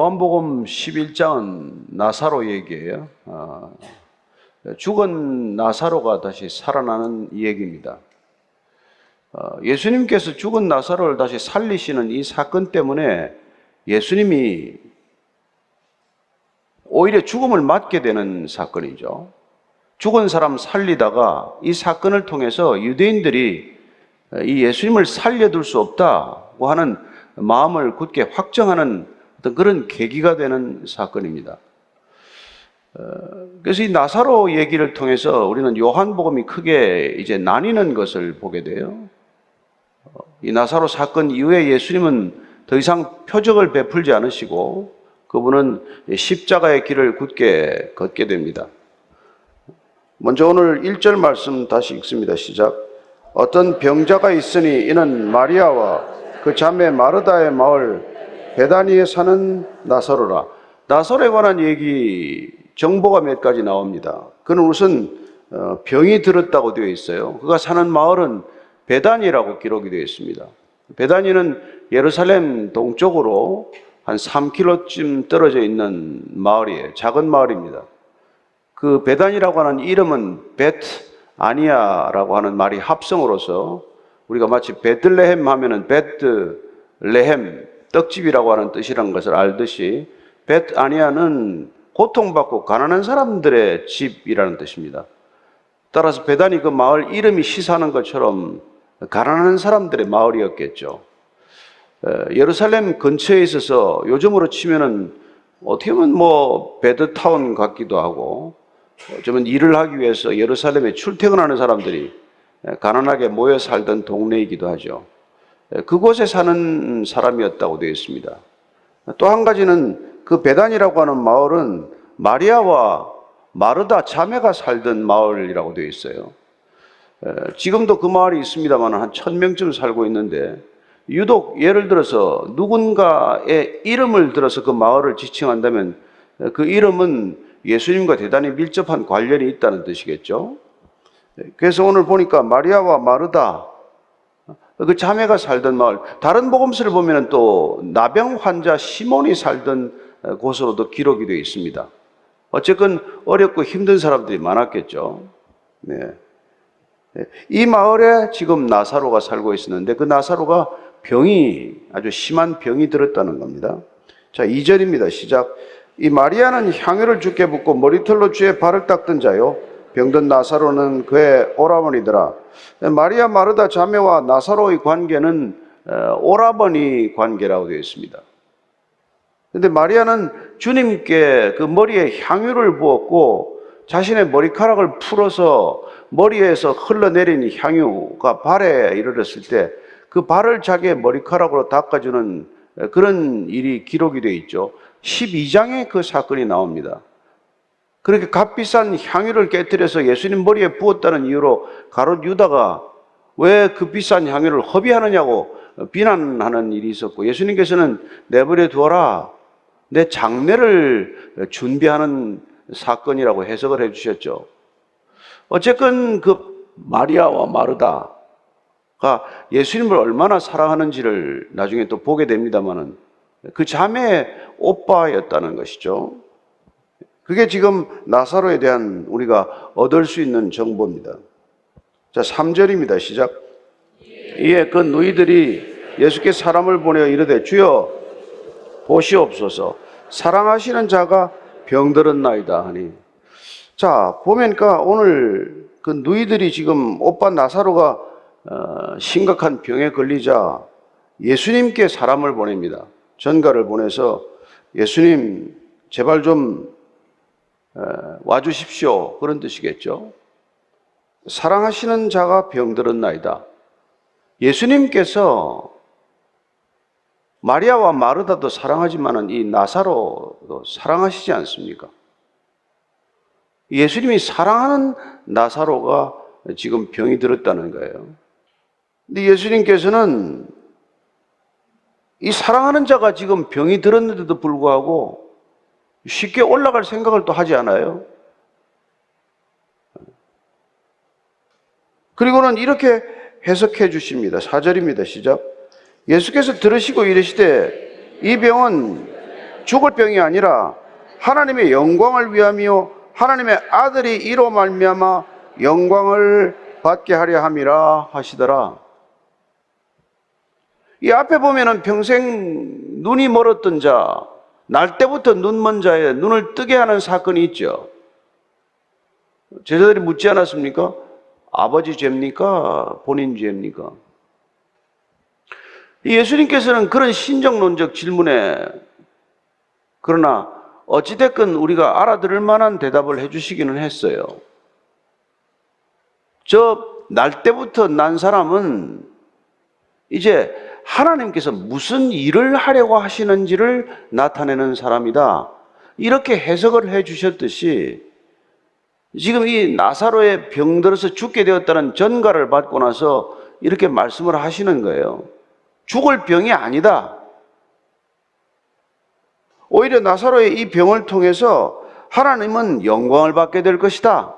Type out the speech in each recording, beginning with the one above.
요한복음 11장은 나사로 얘기예요. 죽은 나사로가 다시 살아나는 얘기입니다. 예수님께서 죽은 나사로를 다시 살리시는 이 사건 때문에 예수님이 오히려 죽음을 맞게 되는 사건이죠. 죽은 사람 살리다가 이 사건을 통해서 유대인들이 이 예수님을 살려둘 수 없다고 하는 마음을 굳게 확정하는 어떤 그런 계기가 되는 사건입니다. 그래서 이 나사로 얘기를 통해서 우리는 요한복음이 크게 이제 나뉘는 것을 보게 돼요. 이 나사로 사건 이후에 예수님은 더 이상 표적을 베풀지 않으시고 그분은 십자가의 길을 굳게 걷게 됩니다. 먼저 오늘 1절 말씀 다시 읽습니다. 시작. 어떤 병자가 있으니 이는 마리아와 그 자매 마르다의 마을 베다니에 사는 나사로라. 나사로에 관한 얘기 정보가 몇 가지 나옵니다. 그는 우선 병이 들었다고 되어 있어요. 그가 사는 마을은 베다니라고 기록이 되어 있습니다. 베다니는 예루살렘 동쪽으로 한 3km쯤 떨어져 있는 마을이에요. 작은 마을입니다. 그 베다니라고 하는 이름은 베트 아니아라고 하는 말이 합성으로서 우리가 마치 베들레헴 하면은 베트레헴 떡집이라고 하는 뜻이라는 것을 알듯이 베트 아니아는 고통받고 가난한 사람들의 집이라는 뜻입니다. 따라서 베다니 그 마을 이름이 시사하는 것처럼 가난한 사람들의 마을이었겠죠. 예루살렘 근처에 있어서 요즘으로 치면은 어떻게 보면 베드타운 같기도 하고 어쩌면 일을 하기 위해서 예루살렘에 출퇴근하는 사람들이 가난하게 모여 살던 동네이기도 하죠. 그곳에 사는 사람이었다고 되어 있습니다. 또 한 가지는 그 베단이라고 하는 마을은 마리아와 마르다 자매가 살던 마을이라고 되어 있어요. 지금도 그 마을이 있습니다만 한 1000명쯤 살고 있는데 유독 예를 들어서 누군가의 이름을 들어서 그 마을을 지칭한다면 그 이름은 예수님과 대단히 밀접한 관련이 있다는 뜻이겠죠. 그래서 오늘 보니까 마리아와 마르다 그 자매가 살던 마을, 다른 복음서를 보면 또 나병 환자 시몬이 살던 곳으로도 기록이 되어 있습니다. 어쨌건 어렵고 힘든 사람들이 많았겠죠. 네. 이 마을에 지금 나사로가 살고 있었는데 그 나사로가 아주 심한 병이 들었다는 겁니다. 자, 2절입니다. 시작. 이 마리아는 향유를 주께 붓고 머리털로 주의 발을 닦던 자요 병든 나사로는 그의 오라버니더라. 마리아 마르다 자매와 나사로의 관계는 오라버니 관계라고 되어 있습니다. 그런데 마리아는 주님께 그 머리에 향유를 부었고 자신의 머리카락을 풀어서 머리에서 흘러내린 향유가 발에 이르렀을 때 그 발을 자기의 머리카락으로 닦아주는 그런 일이 기록이 되어 있죠. 12장에 그 사건이 나옵니다. 그렇게 값비싼 향유를 깨뜨려서 예수님 머리에 부었다는 이유로 가룟 유다가 왜 그 비싼 향유를 허비하느냐고 비난하는 일이 있었고 예수님께서는 내버려 두어라, 내 장례를 준비하는 사건이라고 해석을 해주셨죠. 어쨌건 그 마리아와 마르다가 예수님을 얼마나 사랑하는지를 나중에 또 보게 됩니다만은 그 자매의 오빠였다는 것이죠. 그게 지금 나사로에 대한 우리가 얻을 수 있는 정보입니다. 자, 3절입니다. 시작. 이에 그 누이들이 예수께 사람을 보내어 이르되 주여 보시옵소서 사랑하시는 자가 병들었나이다 하니. 자, 보니까 오늘 그 누이들이 지금 오빠 나사로가 심각한 병에 걸리자 예수님께 사람을 보냅니다. 전가를 보내서 예수님 제발 좀 와주십시오, 그런 뜻이겠죠. 사랑하시는 자가 병들었나이다. 예수님께서 마리아와 마르다도 사랑하지만 이 나사로도 사랑하시지 않습니까? 예수님이 사랑하는 나사로가 지금 병이 들었다는 거예요. 근데 예수님께서는 이 사랑하는 자가 지금 병이 들었는데도 불구하고 쉽게 올라갈 생각을 또 하지 않아요. 그리고는 이렇게 해석해 주십니다. 4절입니다. 시작. 예수께서 들으시고 이르시되 이 병은 죽을 병이 아니라 하나님의 영광을 위함이요 하나님의 아들이 이로 말미암아 영광을 받게 하려 함이라 하시더라. 이 앞에 보면은 평생 눈이 멀었던 자, 날 때부터 눈 먼 자의 눈을 뜨게 하는 사건이 있죠. 제자들이 묻지 않았습니까? 아버지 죄입니까? 본인 죄입니까? 예수님께서는 그런 신정론적 질문에 그러나 어찌됐건 우리가 알아들을 만한 대답을 해주시기는 했어요. 날 때부터 난 사람은 이제 하나님께서 무슨 일을 하려고 하시는지를 나타내는 사람이다. 이렇게 해석을 해 주셨듯이 지금 이 나사로의 병들어서 죽게 되었다는 전가를 받고 나서 이렇게 말씀을 하시는 거예요. 죽을 병이 아니다. 오히려 나사로의 이 병을 통해서 하나님은 영광을 받게 될 것이다.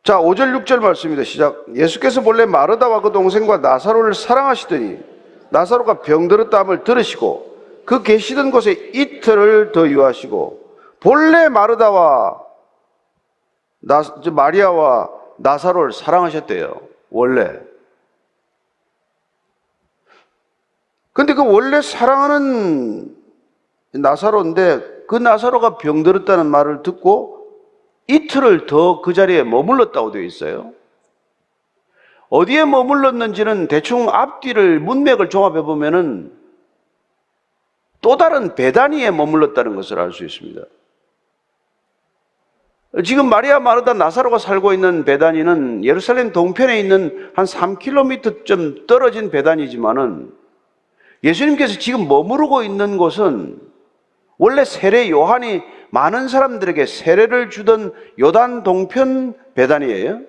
자, 5절 6절 말씀입니다. 시작. 예수께서 본래 마르다와 그 동생과 나사로를 사랑하시더니 나사로가 병들었다함을 들으시고 그 계시던 곳에 이틀을 더 유하시고 본래 마리아와 나사로를 사랑하셨대요. 원래. 근데 그 원래 사랑하는 나사로인데 그 나사로가 병들었다는 말을 듣고 이틀을 더 그 자리에 머물렀다고 되어 있어요. 어디에 머물렀는지는 대충 앞뒤를 문맥을 종합해 보면은 또 다른 베다니에 머물렀다는 것을 알 수 있습니다. 지금 마리아 마르다 나사로가 살고 있는 베다니는 예루살렘 동편에 있는 한 3km쯤 떨어진 베다니지만은 예수님께서 지금 머무르고 있는 곳은 원래 세례 요한이 많은 사람들에게 세례를 주던 요단 동편 베다니예요.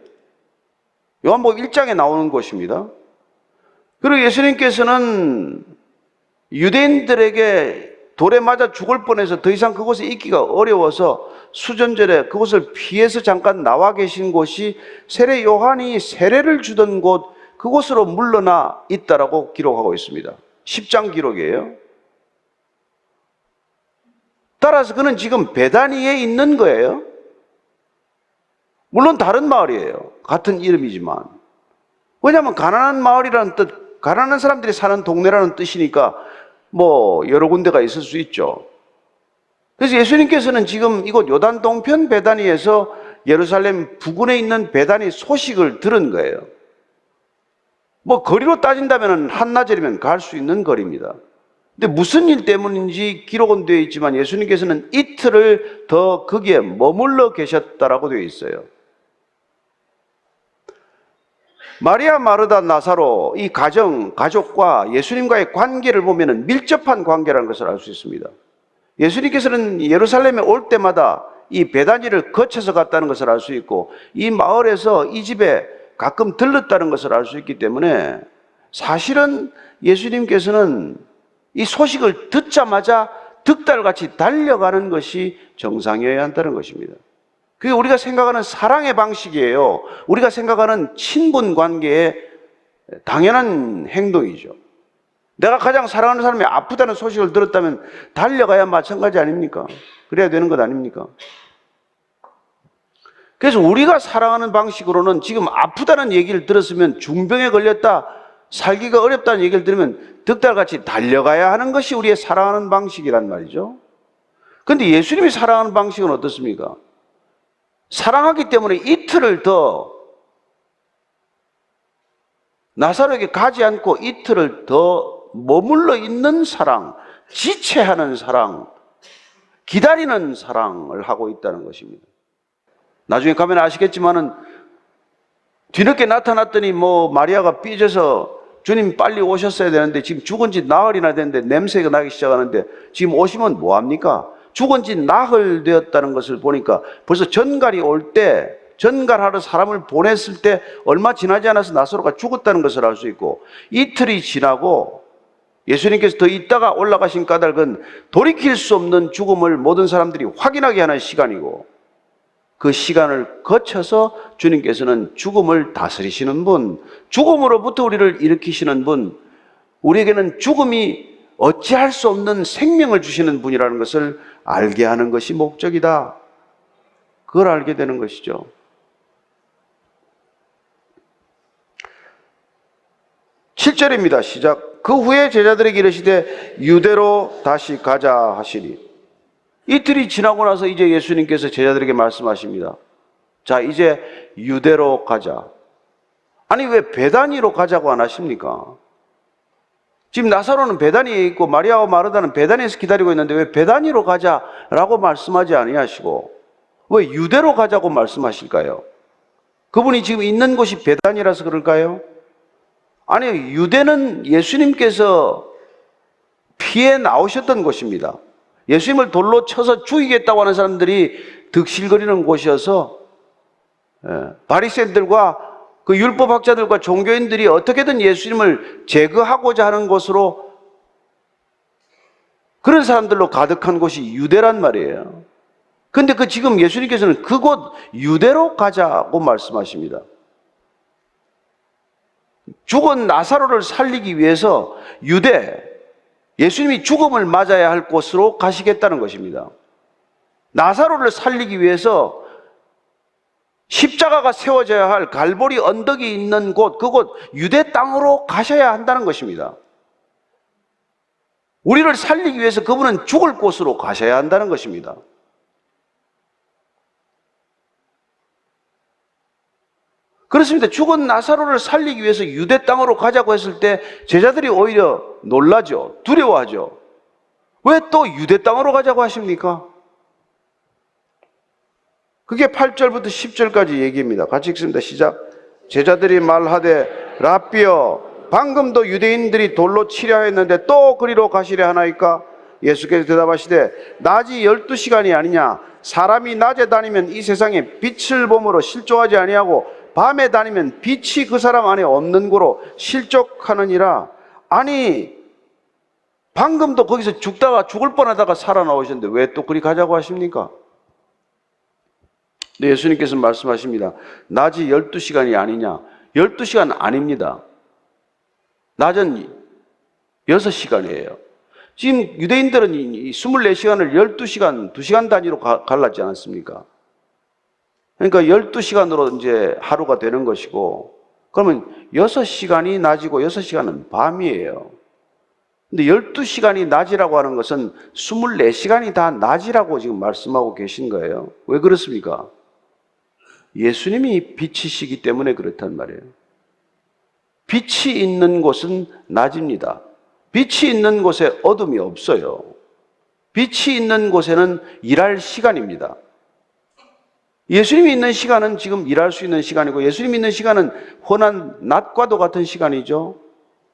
요한복음 1장에 나오는 곳입니다. 그리고 예수님께서는 유대인들에게 돌에 맞아 죽을 뻔해서 더 이상 그곳에 있기가 어려워서 수전절에 그곳을 피해서 잠깐 나와 계신 곳이 세례 요한이 세례를 주던 곳, 그곳으로 물러나 있다라고 기록하고 있습니다. 10장 기록이에요. 따라서 그는 지금 베다니에 있는 거예요. 물론 다른 마을이에요. 같은 이름이지만. 왜냐하면 가난한 마을이라는 뜻, 가난한 사람들이 사는 동네라는 뜻이니까 뭐 여러 군데가 있을 수 있죠. 그래서 예수님께서는 지금 이곳 요단 동편 베다니에서 예루살렘 부근에 있는 베다니 소식을 들은 거예요. 뭐 거리로 따진다면 한나절이면 갈 수 있는 거리입니다. 근데 무슨 일 때문인지 기록은 되어 있지만 예수님께서는 이틀을 더 거기에 머물러 계셨다라고 되어 있어요. 마리아, 마르다, 나사로 이 가족과 예수님과의 관계를 보면 밀접한 관계라는 것을 알 수 있습니다. 예수님께서는 예루살렘에 올 때마다 이 베다니를 거쳐서 갔다는 것을 알 수 있고 이 마을에서 이 집에 가끔 들렀다는 것을 알 수 있기 때문에 사실은 예수님께서는 이 소식을 듣자마자 득달같이 달려가는 것이 정상이어야 한다는 것입니다. 그게 우리가 생각하는 사랑의 방식이에요. 우리가 생각하는 친분 관계의 당연한 행동이죠. 내가 가장 사랑하는 사람이 아프다는 소식을 들었다면 달려가야 마찬가지 아닙니까? 그래야 되는 것 아닙니까? 그래서 우리가 사랑하는 방식으로는 지금 아프다는 얘기를 들었으면 중병에 걸렸다, 살기가 어렵다는 얘기를 들으면 득달같이 달려가야 하는 것이 우리의 사랑하는 방식이란 말이죠. 그런데 예수님이 사랑하는 방식은 어떻습니까? 사랑하기 때문에 이틀을 더 나사로에게 가지 않고 이틀을 더 머물러 있는 사랑, 지체하는 사랑, 기다리는 사랑을 하고 있다는 것입니다. 나중에 가면 아시겠지만은 뒤늦게 나타났더니 마리아가 삐져서 주님 빨리 오셨어야 되는데 지금 죽은 지 나흘이나 됐는데 냄새가 나기 시작하는데 지금 오시면 뭐합니까? 죽은 지 나흘 되었다는 것을 보니까 벌써 전갈이 올 때, 전갈하러 사람을 보냈을 때 얼마 지나지 않아서 나사로가 죽었다는 것을 알 수 있고 이틀이 지나고 예수님께서 더 있다가 올라가신 까닭은 돌이킬 수 없는 죽음을 모든 사람들이 확인하게 하는 시간이고 그 시간을 거쳐서 주님께서는 죽음을 다스리시는 분, 죽음으로부터 우리를 일으키시는 분, 우리에게는 죽음이 어찌할 수 없는 생명을 주시는 분이라는 것을 알게 하는 것이 목적이다. 그걸 알게 되는 것이죠. (7절입니다) 시작. 그 후에 제자들에게 이르시되 유대로 다시 가자 하시니. 이틀이 지나고 나서 이제 예수님께서 제자들에게 말씀하십니다. 자, 이제 유대로 가자. 아니, 왜 베다니로 가자고 안 하십니까? 지금 나사로는 베다니에 있고 마리아와 마르다는 베다니에서 기다리고 있는데 왜 베다니로 가자라고 말씀하지 아니하시고 왜 유대로 가자고 말씀하실까요? 그분이 지금 있는 곳이 베다니라서 그럴까요? 아니, 유대는 예수님께서 피해 나오셨던 곳입니다. 예수님을 돌로 쳐서 죽이겠다고 하는 사람들이 득실거리는 곳이어서 바리새인들과 그 율법학자들과 종교인들이 어떻게든 예수님을 제거하고자 하는 곳으로, 그런 사람들로 가득한 곳이 유대란 말이에요. 근데 지금 예수님께서는 그곳 유대로 가자고 말씀하십니다. 죽은 나사로를 살리기 위해서 유대, 예수님이 죽음을 맞아야 할 곳으로 가시겠다는 것입니다. 나사로를 살리기 위해서 십자가가 세워져야 할 갈보리 언덕이 있는 곳, 그곳 유대 땅으로 가셔야 한다는 것입니다. 우리를 살리기 위해서 그분은 죽을 곳으로 가셔야 한다는 것입니다. 그렇습니다. 죽은 나사로를 살리기 위해서 유대 땅으로 가자고 했을 때 제자들이 오히려 놀라죠. 두려워하죠. 왜 또 유대 땅으로 가자고 하십니까? 그게 8절부터 10절까지 얘기입니다. 같이 읽습니다. 시작. 제자들이 말하되 랍비여, 방금도 유대인들이 돌로 치려 했는데 또 그리로 가시려 하나이까? 예수께서 대답하시되 낮이 12시간이 아니냐? 사람이 낮에 다니면 이 세상에 빛을 봄으로 실족하지 아니하고 밤에 다니면 빛이 그 사람 안에 없는 고로 실족하느니라. 아니, 방금도 거기서 죽다가 죽을 뻔하다가 살아나오셨는데 왜 또 그리 가자고 하십니까? 네, 예수님께서 말씀하십니다. 낮이 12시간이 아니냐? 12시간 아닙니다. 낮은 6시간이에요. 지금 유대인들은 24시간을 12시간, 2시간 단위로 갈랐지 않았습니까? 그러니까 12시간으로 이제 하루가 되는 것이고, 그러면 6시간이 낮이고 6시간은 밤이에요. 근데 12시간이 낮이라고 하는 것은 24시간이 다 낮이라고 지금 말씀하고 계신 거예요. 왜 그렇습니까? 예수님이 빛이시기 때문에 그렇단 말이에요. 빛이 있는 곳은 낮입니다. 빛이 있는 곳에 어둠이 없어요. 빛이 있는 곳에는 일할 시간입니다. 예수님이 있는 시간은 지금 일할 수 있는 시간이고, 예수님이 있는 시간은 혼한 낮과도 같은 시간이죠.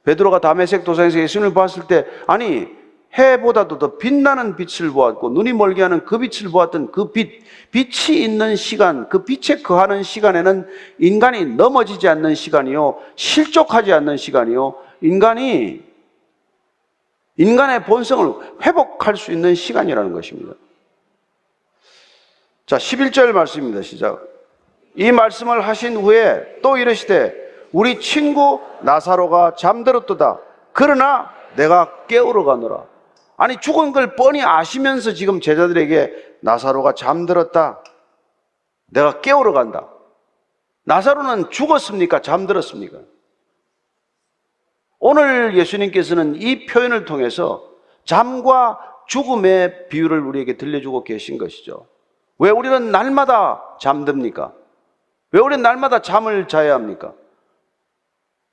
베드로가 다메섹 도상에서 예수님을 봤을 때, 아니, 해보다도 더 빛나는 빛을 보았고 눈이 멀게 하는 그 빛을 보았던 그 빛이 있는 시간, 그 빛에 거하는 시간에는 인간이 넘어지지 않는 시간이요, 실족하지 않는 시간이요, 인간의 본성을 회복할 수 있는 시간이라는 것입니다. 자, 11절 말씀입니다. 시작. 이 말씀을 하신 후에 또 이르시되 우리 친구 나사로가 잠들었도다. 그러나 내가 깨우러 가노라. 아니, 죽은 걸 뻔히 아시면서 지금 제자들에게 나사로가 잠들었다, 내가 깨우러 간다. 나사로는 죽었습니까? 잠들었습니까? 오늘 예수님께서는 이 표현을 통해서 잠과 죽음의 비유를 우리에게 들려주고 계신 것이죠. 왜 우리는 날마다 잠듭니까? 왜 우리는 날마다 잠을 자야 합니까?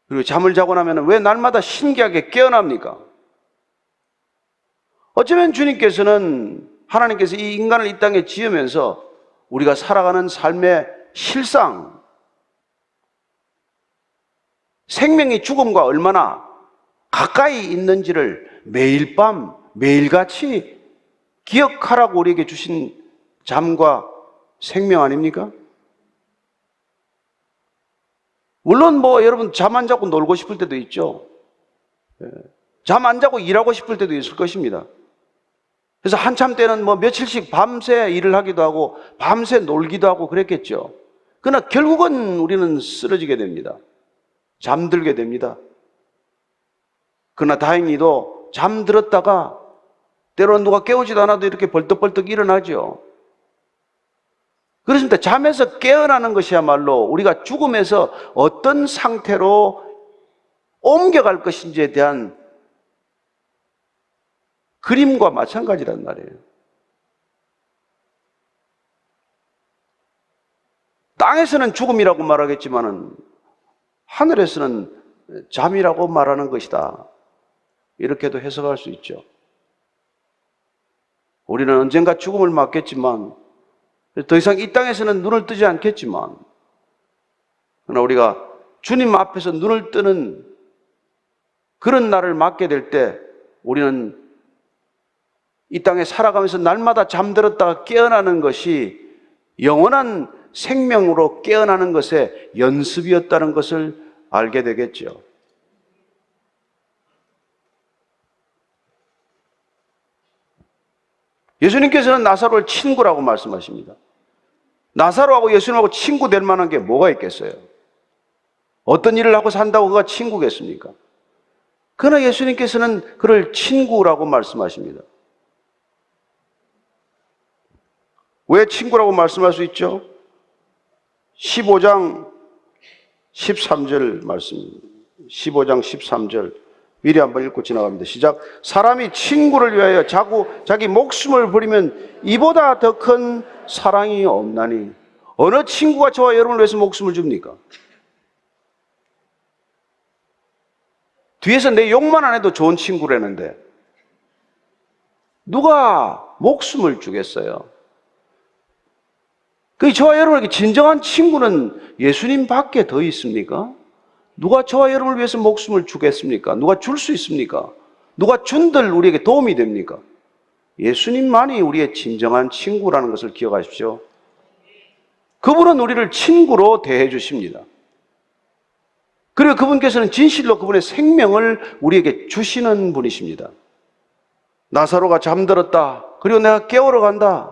그리고 잠을 자고 나면 왜 날마다 신기하게 깨어납니까? 어쩌면 주님께서는, 하나님께서 이 인간을 이 땅에 지으면서 우리가 살아가는 삶의 실상, 생명이 죽음과 얼마나 가까이 있는지를 매일 밤, 매일같이 기억하라고 우리에게 주신 잠과 생명 아닙니까? 물론 여러분 잠 안 자고 놀고 싶을 때도 있죠. 잠 안 자고 일하고 싶을 때도 있을 것입니다. 그래서 한참 때는 며칠씩 밤새 일을 하기도 하고 밤새 놀기도 하고 그랬겠죠. 그러나 결국은 우리는 쓰러지게 됩니다. 잠들게 됩니다. 그러나 다행히도 잠들었다가 때로는 누가 깨우지도 않아도 이렇게 벌떡벌떡 일어나죠. 그렇습니다. 잠에서 깨어나는 것이야말로 우리가 죽음에서 어떤 상태로 옮겨갈 것인지에 대한 그림과 마찬가지란 말이에요. 땅에서는 죽음이라고 말하겠지만은 하늘에서는 잠이라고 말하는 것이다. 이렇게도 해석할 수 있죠. 우리는 언젠가 죽음을 맞겠지만 더 이상 이 땅에서는 눈을 뜨지 않겠지만 그러나 우리가 주님 앞에서 눈을 뜨는 그런 날을 맞게 될 때 우리는 이 땅에 살아가면서 날마다 잠들었다가 깨어나는 것이 영원한 생명으로 깨어나는 것의 연습이었다는 것을 알게 되겠죠. 예수님께서는 나사로를 친구라고 말씀하십니다. 나사로하고 예수님하고 친구 될 만한 게 뭐가 있겠어요? 어떤 일을 하고 산다고 그가 친구겠습니까? 그러나 예수님께서는 그를 친구라고 말씀하십니다. 왜 친구라고 말씀할 수 있죠? 15장 13절 말씀입니다. 15장 13절 미리 한번 읽고 지나갑니다. 시작. 사람이 친구를 위하여 자기 목숨을 버리면 이보다 더 큰 사랑이 없나니. 어느 친구가 저와 여러분을 위해서 목숨을 줍니까? 뒤에서 내 욕만 안 해도 좋은 친구라는데 누가 목숨을 주겠어요? 저와 여러분에게 진정한 친구는 예수님 밖에 더 있습니까? 누가 저와 여러분을 위해서 목숨을 주겠습니까? 누가 줄 수 있습니까? 누가 준들 우리에게 도움이 됩니까? 예수님만이 우리의 진정한 친구라는 것을 기억하십시오. 그분은 우리를 친구로 대해 주십니다. 그리고 그분께서는 진실로 그분의 생명을 우리에게 주시는 분이십니다. 나사로가 잠들었다. 그리고 내가 깨우러 간다.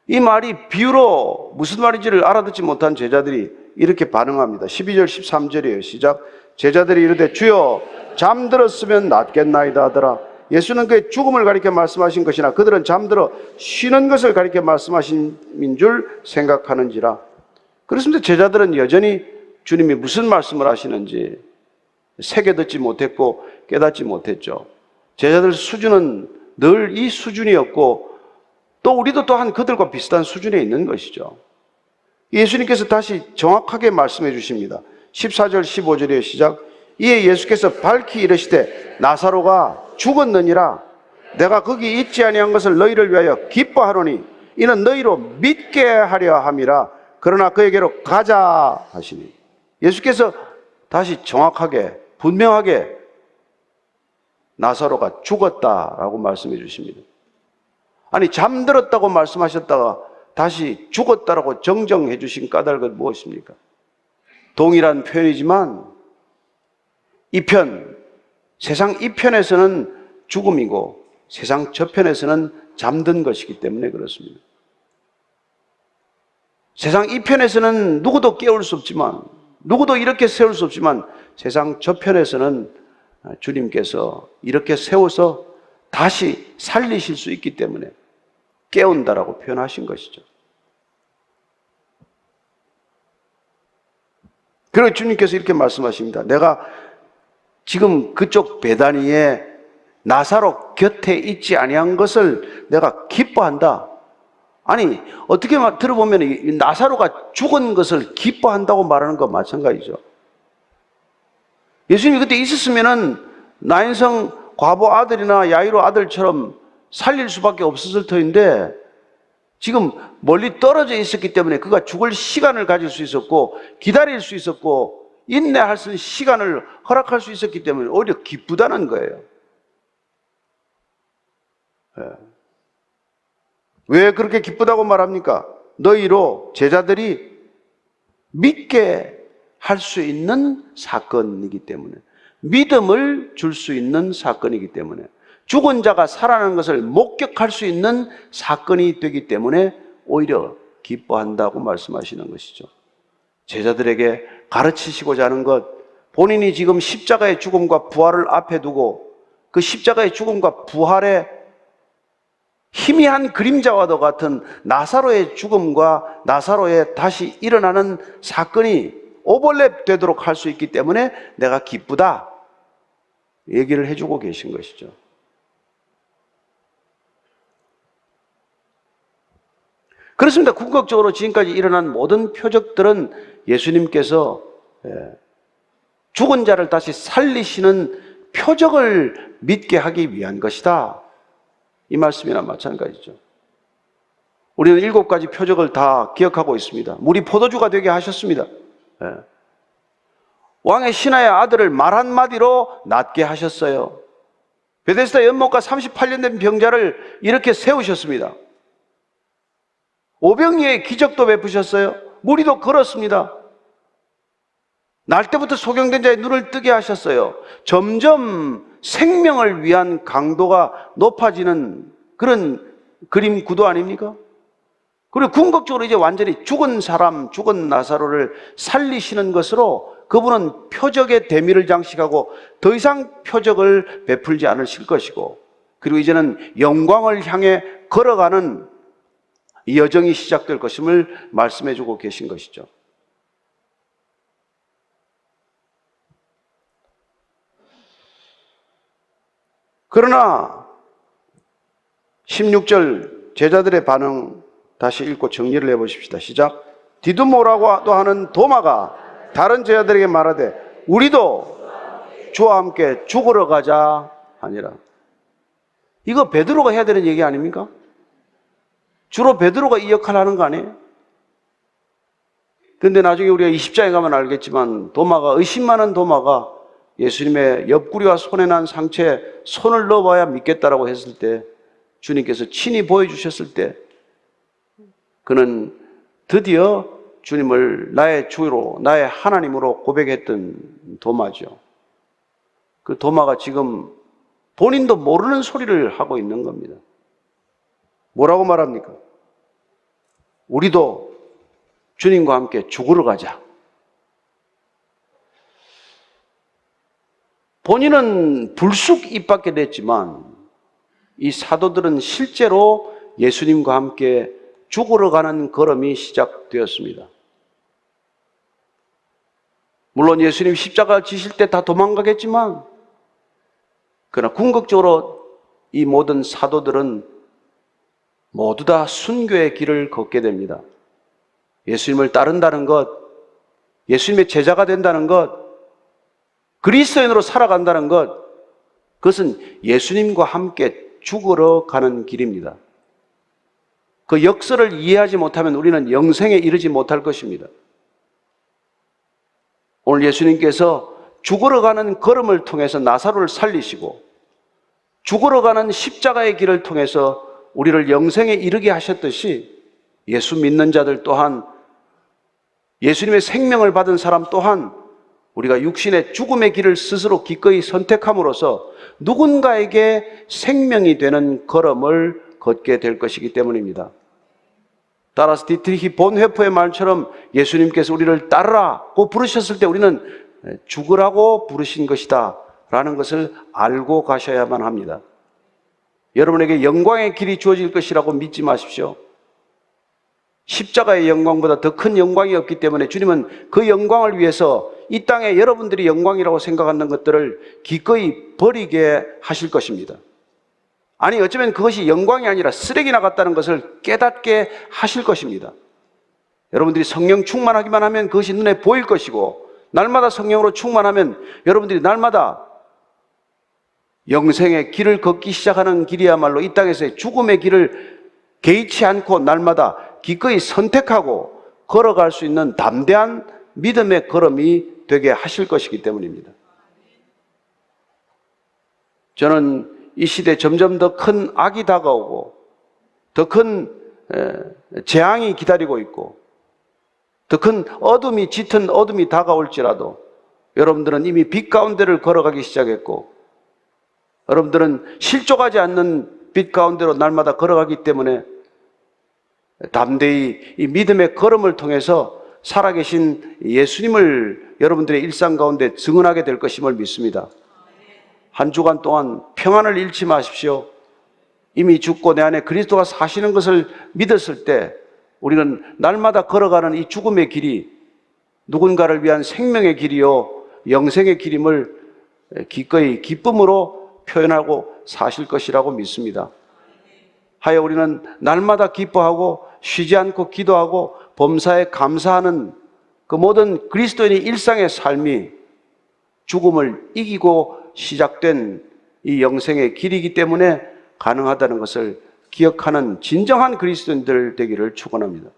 이 말이 비유로 무슨 말인지를 알아듣지 못한 제자들이 이렇게 반응합니다. 12절 13절이에요. 시작. 제자들이 이르되 주여 잠들었으면 낫겠나이다 하더라. 예수는 그의 죽음을 가리켜 말씀하신 것이나 그들은 잠들어 쉬는 것을 가리켜 말씀하신 줄 생각하는지라. 그렇습니다. 제자들은 여전히 주님이 무슨 말씀을 하시는지 새겨 듣지 못했고 깨닫지 못했죠. 제자들 수준은 늘 이 수준이었고 또 우리도 또한 그들과 비슷한 수준에 있는 것이죠. 예수님께서 다시 정확하게 말씀해 주십니다. 14절 15절의 시작. 이에 예수께서 밝히 이르시되 나사로가 죽었느니라. 내가 거기 있지 아니한 것을 너희를 위하여 기뻐하노니 이는 너희로 믿게 하려 함이라. 그러나 그에게로 가자 하시니. 예수께서 다시 정확하게 분명하게 나사로가 죽었다라고 말씀해 주십니다. 아니 잠들었다고 말씀하셨다가 다시 죽었다라고 정정해 주신 까닭은 무엇입니까? 동일한 표현이지만 세상 이편에서는 죽음이고 세상 저편에서는 잠든 것이기 때문에 그렇습니다. 세상 이편에서는 누구도 깨울 수 없지만 누구도 이렇게 세울 수 없지만 세상 저편에서는 주님께서 이렇게 세워서 다시 살리실 수 있기 때문에 깨운다라고 표현하신 것이죠. 그리고 주님께서 이렇게 말씀하십니다. 내가 지금 그쪽 베다니에 나사로 곁에 있지 아니한 것을 내가 기뻐한다. 아니 어떻게 들어보면 나사로가 죽은 것을 기뻐한다고 말하는 것 마찬가지죠. 예수님이 그때 있었으면은 나인성 과부 아들이나 야이로 아들처럼 살릴 수밖에 없었을 터인데 지금 멀리 떨어져 있었기 때문에 그가 죽을 시간을 가질 수 있었고 기다릴 수 있었고 인내할 수 있는 시간을 허락할 수 있었기 때문에 오히려 기쁘다는 거예요. 왜 그렇게 기쁘다고 말합니까? 너희로 제자들이 믿게 할 수 있는 사건이기 때문에, 믿음을 줄 수 있는 사건이기 때문에, 죽은 자가 살아나는 것을 목격할 수 있는 사건이 되기 때문에 오히려 기뻐한다고 말씀하시는 것이죠. 제자들에게 가르치시고자 하는 것, 본인이 지금 십자가의 죽음과 부활을 앞에 두고 그 십자가의 죽음과 부활의 희미한 그림자와도 같은 나사로의 죽음과 나사로의 다시 일어나는 사건이 오버랩 되도록 할 수 있기 때문에 내가 기쁘다 얘기를 해주고 계신 것이죠. 그렇습니다. 궁극적으로 지금까지 일어난 모든 표적들은 예수님께서 죽은 자를 다시 살리시는 표적을 믿게 하기 위한 것이다. 이 말씀이나 마찬가지죠. 우리는 7가지 표적을 다 기억하고 있습니다. 물이 포도주가 되게 하셨습니다. 왕의 신하의 아들을 말 한마디로 낫게 하셨어요. 베데스다 연못가 38년 된 병자를 이렇게 세우셨습니다. 오병이의 기적도 베푸셨어요. 무리도 걸었습니다. 날 때부터 소경된 자의 눈을 뜨게 하셨어요. 점점 생명을 위한 강도가 높아지는 그런 그림 구도 아닙니까? 그리고 궁극적으로 이제 완전히 죽은 사람, 죽은 나사로를 살리시는 것으로 그분은 표적의 대미를 장식하고 더 이상 표적을 베풀지 않으실 것이고, 그리고 이제는 영광을 향해 걸어가는 이 여정이 시작될 것임을 말씀해 주고 계신 것이죠. 그러나 16절 제자들의 반응 다시 읽고 정리를 해보십시다. 시작. 디두모라고 하는 도마가 다른 제자들에게 말하되 우리도 주와 함께 죽으러 가자 하니라. 이거 베드로가 해야 되는 얘기 아닙니까? 주로 베드로가 이 역할을 하는 거 아니에요? 그런데 나중에 우리가 20장에 가면 알겠지만 도마가, 의심 많은 도마가 예수님의 옆구리와 손에 난 상처에 손을 넣어봐야 믿겠다라고 했을 때, 주님께서 친히 보여주셨을 때 그는 드디어 주님을 나의 주로, 나의 하나님으로 고백했던 도마죠. 그 도마가 지금 본인도 모르는 소리를 하고 있는 겁니다. 뭐라고 말합니까? 우리도 주님과 함께 죽으러 가자. 본인은 불쑥 입 밖에 냈지만 이 사도들은 실제로 예수님과 함께 죽으러 가는 걸음이 시작되었습니다. 물론 예수님 십자가 지실 때 다 도망가겠지만, 그러나 궁극적으로 이 모든 사도들은 모두 다 순교의 길을 걷게 됩니다. 예수님을 따른다는 것, 예수님의 제자가 된다는 것, 그리스도인으로 살아간다는 것, 그것은 예수님과 함께 죽으러 가는 길입니다. 그 역설을 이해하지 못하면 우리는 영생에 이르지 못할 것입니다. 오늘 예수님께서 죽으러 가는 걸음을 통해서 나사로를 살리시고 죽으러 가는 십자가의 길을 통해서 우리를 영생에 이르게 하셨듯이, 예수 믿는 자들 또한, 예수님의 생명을 받은 사람 또한 우리가 육신의 죽음의 길을 스스로 기꺼이 선택함으로써 누군가에게 생명이 되는 걸음을 걷게 될 것이기 때문입니다. 따라서 디트리히 본회프의 말처럼 예수님께서 우리를 따르라고 부르셨을 때 우리는 죽으라고 부르신 것이다 라는 것을 알고 가셔야만 합니다. 여러분에게 영광의 길이 주어질 것이라고 믿지 마십시오. 십자가의 영광보다 더 큰 영광이 없기 때문에 주님은 그 영광을 위해서 이 땅에 여러분들이 영광이라고 생각하는 것들을 기꺼이 버리게 하실 것입니다. 아니, 어쩌면 그것이 영광이 아니라 쓰레기나 같다는 것을 깨닫게 하실 것입니다. 여러분들이 성령 충만하기만 하면 그것이 눈에 보일 것이고, 날마다 성령으로 충만하면 여러분들이 날마다 영생의 길을 걷기 시작하는 길이야말로 이 땅에서의 죽음의 길을 개의치 않고 날마다 기꺼이 선택하고 걸어갈 수 있는 담대한 믿음의 걸음이 되게 하실 것이기 때문입니다. 저는 이 시대에 점점 더 큰 악이 다가오고 더 큰 재앙이 기다리고 있고 더 큰 어둠이, 짙은 어둠이 다가올지라도 여러분들은 이미 빛 가운데를 걸어가기 시작했고, 여러분들은 실족하지 않는 빛 가운데로 날마다 걸어가기 때문에 담대히 이 믿음의 걸음을 통해서 살아계신 예수님을 여러분들의 일상 가운데 증언하게 될 것임을 믿습니다. 한 주간 동안 평안을 잃지 마십시오. 이미 죽고 내 안에 그리스도가 사시는 것을 믿었을 때 우리는 날마다 걸어가는 이 죽음의 길이 누군가를 위한 생명의 길이요 영생의 길임을 기꺼이 기쁨으로 표현하고 사실 것이라고 믿습니다. 하여 우리는 날마다 기뻐하고 쉬지 않고 기도하고 범사에 감사하는 그 모든 그리스도인의 일상의 삶이 죽음을 이기고 시작된 이 영생의 길이기 때문에 가능하다는 것을 기억하는 진정한 그리스도인들 되기를 축원합니다.